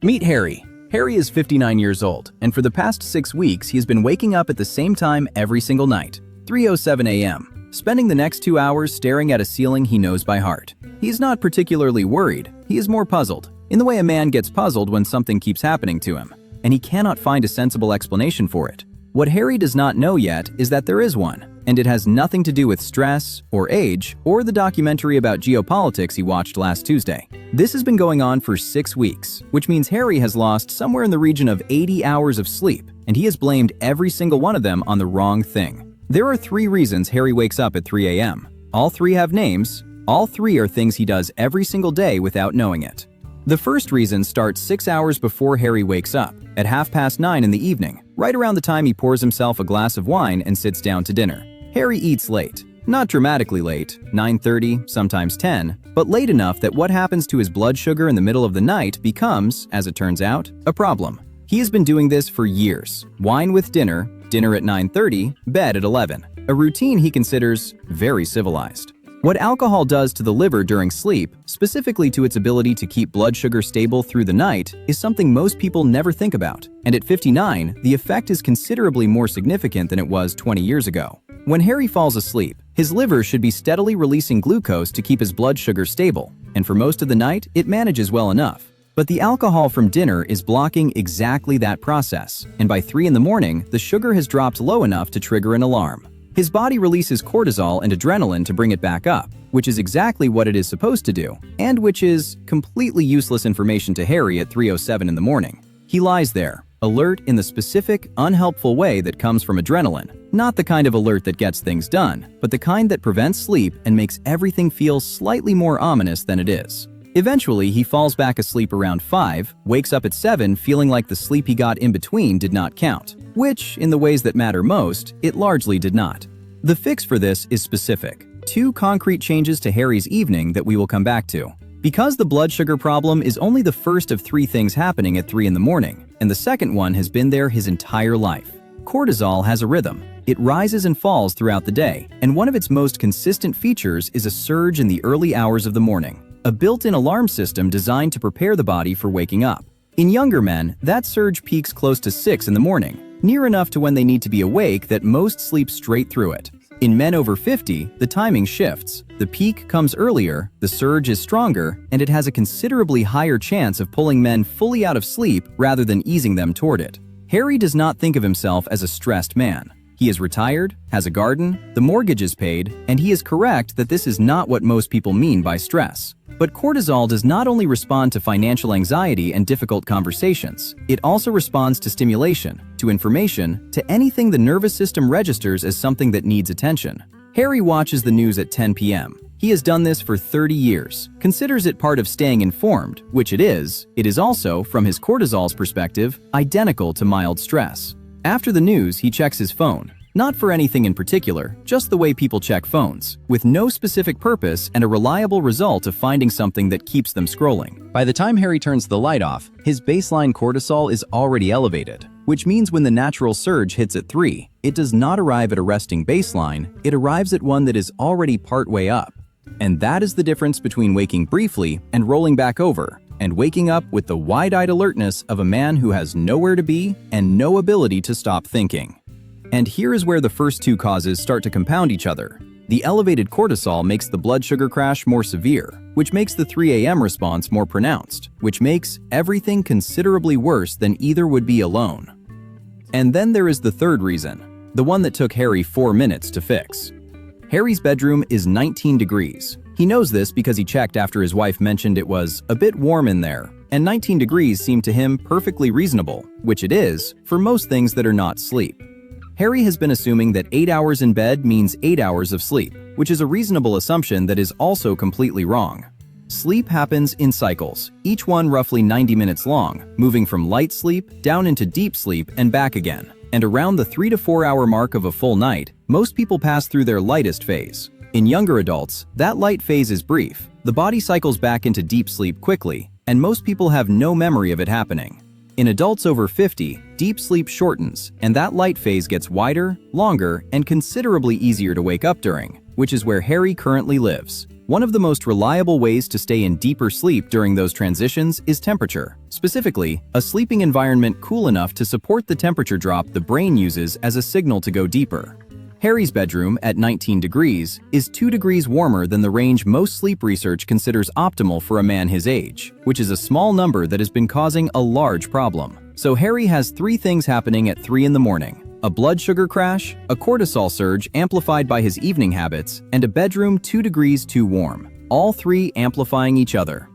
Meet Harry. Harry is 59 years old, and for the past 6 weeks, he has been waking up at the same time every single night, 3:07 a.m., spending the next 2 hours staring at a ceiling he knows by heart. He's not particularly worried, he is more puzzled, in the way a man gets puzzled when something keeps happening to him, and he cannot find a sensible explanation for it. What Harry does not know yet is that there is one, and it has nothing to do with stress, or age, or the documentary about geopolitics he watched last Tuesday. This has been going on for 6 weeks, which means Harry has lost somewhere in the region of 80 hours of sleep, and he has blamed every single one of them on the wrong thing. There are 3 reasons Harry wakes up at 3 a.m. All 3 have names. All 3 are things he does every single day without knowing it. The first reason starts 6 hours before Harry wakes up, at 9:30 in the evening, right around the time he pours himself a glass of wine and sits down to dinner. Harry eats late. Not dramatically late, 9:30, sometimes 10, but late enough that what happens to his blood sugar in the middle of the night becomes, as it turns out, a problem. He has been doing this for years. Wine with dinner, dinner at 9:30, bed at 11. A routine he considers very civilized. What alcohol does to the liver during sleep, specifically to its ability to keep blood sugar stable through the night, is something most people never think about. And at 59, the effect is considerably more significant than it was 20 years ago. When Harry falls asleep, his liver should be steadily releasing glucose to keep his blood sugar stable, and for most of the night, it manages well enough. But the alcohol from dinner is blocking exactly that process, and by 3 in the morning, the sugar has dropped low enough to trigger an alarm. His body releases cortisol and adrenaline to bring it back up, which is exactly what it is supposed to do, and which is completely useless information to Harry at 3:07 in the morning. He lies there, alert in the specific, unhelpful way that comes from adrenaline. Not the kind of alert that gets things done, but the kind that prevents sleep and makes everything feel slightly more ominous than it is. Eventually, he falls back asleep around 5, wakes up at 7 feeling like the sleep he got in between did not count, which, in the ways that matter most, it largely did not. The fix for this is specific. 2 concrete changes to Harry's evening that we will come back to. Because the blood sugar problem is only the first of 3 things happening at 3 in the morning, and the second one has been there his entire life. Cortisol has a rhythm. It rises and falls throughout the day, and one of its most consistent features is a surge in the early hours of the morning, a built-in alarm system designed to prepare the body for waking up. In younger men, that surge peaks close to 6 in the morning, near enough to when they need to be awake that most sleep straight through it. In men over 50, the timing shifts. The peak comes earlier, the surge is stronger, and it has a considerably higher chance of pulling men fully out of sleep rather than easing them toward it. Harry does not think of himself as a stressed man. He is retired, has a garden, the mortgage is paid, and he is correct that this is not what most people mean by stress. But cortisol does not only respond to financial anxiety and difficult conversations, it also responds to stimulation, to information, to anything the nervous system registers as something that needs attention. Harry watches the news at 10 p.m. He has done this for 30 years, considers it part of staying informed, which it is. It is also, from his cortisol's perspective, identical to mild stress. After the news, he checks his phone. Not for anything in particular, just the way people check phones, with no specific purpose and a reliable result of finding something that keeps them scrolling. By the time Harry turns the light off, his baseline cortisol is already elevated, which means when the natural surge hits at 3, it does not arrive at a resting baseline, it arrives at one that is already partway up. And that is the difference between waking briefly and rolling back over, and waking up with the wide-eyed alertness of a man who has nowhere to be and no ability to stop thinking. And here is where the first 2 causes start to compound each other. The elevated cortisol makes the blood sugar crash more severe, which makes the 3 a.m. response more pronounced, which makes everything considerably worse than either would be alone. And then there is the third reason, the one that took Harry 4 minutes to fix. Harry's bedroom is 19 degrees. He knows this because he checked after his wife mentioned it was a bit warm in there, and 19 degrees seemed to him perfectly reasonable, which it is, for most things that are not sleep. Harry has been assuming that 8 hours in bed means 8 hours of sleep, which is a reasonable assumption that is also completely wrong. Sleep happens in cycles, each one roughly 90 minutes long, moving from light sleep down into deep sleep and back again. And around the 3 to 4 hour mark of a full night, most people pass through their lightest phase. In younger adults, that light phase is brief. The body cycles back into deep sleep quickly, and most people have no memory of it happening. In adults over 50, deep sleep shortens, and that light phase gets wider, longer, and considerably easier to wake up during, which is where Harry currently lives. One of the most reliable ways to stay in deeper sleep during those transitions is temperature. Specifically, a sleeping environment cool enough to support the temperature drop the brain uses as a signal to go deeper. Harry's bedroom, at 19 degrees, is 2 degrees warmer than the range most sleep research considers optimal for a man his age, which is a small number that has been causing a large problem. So Harry has 3 things happening at 3 in the morning: a blood sugar crash, a cortisol surge amplified by his evening habits, and a bedroom 2 degrees too warm, all 3 amplifying each other.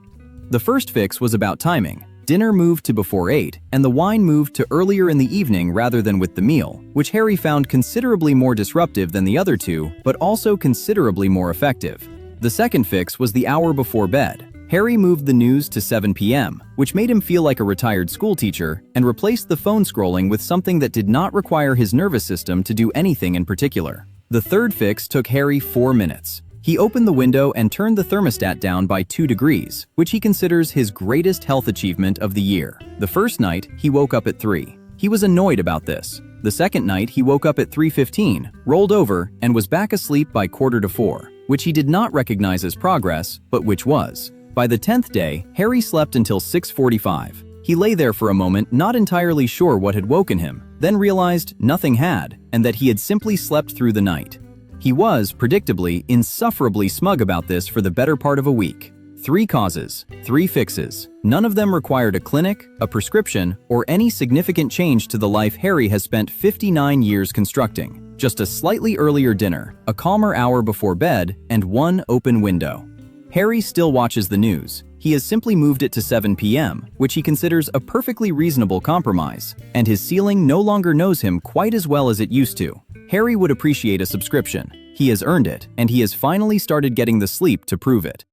The first fix was about timing. Dinner moved to before 8, and the wine moved to earlier in the evening rather than with the meal, which Harry found considerably more disruptive than the other 2, but also considerably more effective. The second fix was the hour before bed. Harry moved the news to 7 p.m., which made him feel like a retired schoolteacher, and replaced the phone scrolling with something that did not require his nervous system to do anything in particular. The third fix took Harry 4 minutes. He opened the window and turned the thermostat down by 2 degrees, which he considers his greatest health achievement of the year. The first night, he woke up at 3. He was annoyed about this. The second night, he woke up at 3:15, rolled over, and was back asleep by 3:45, which he did not recognize as progress, but which was. By the 10th day, Harry slept until 6:45. He lay there for a moment, not entirely sure what had woken him, then realized nothing had, and that he had simply slept through the night. He was, predictably, insufferably smug about this for the better part of a week. 3 causes, 3 fixes. None of them required a clinic, a prescription, or any significant change to the life Harry has spent 59 years constructing. Just a slightly earlier dinner, a calmer hour before bed, and 1 open window. Harry still watches the news. He has simply moved it to 7 p.m., which he considers a perfectly reasonable compromise, and his ceiling no longer knows him quite as well as it used to. Harry would appreciate a subscription. He has earned it, and he has finally started getting the sleep to prove it.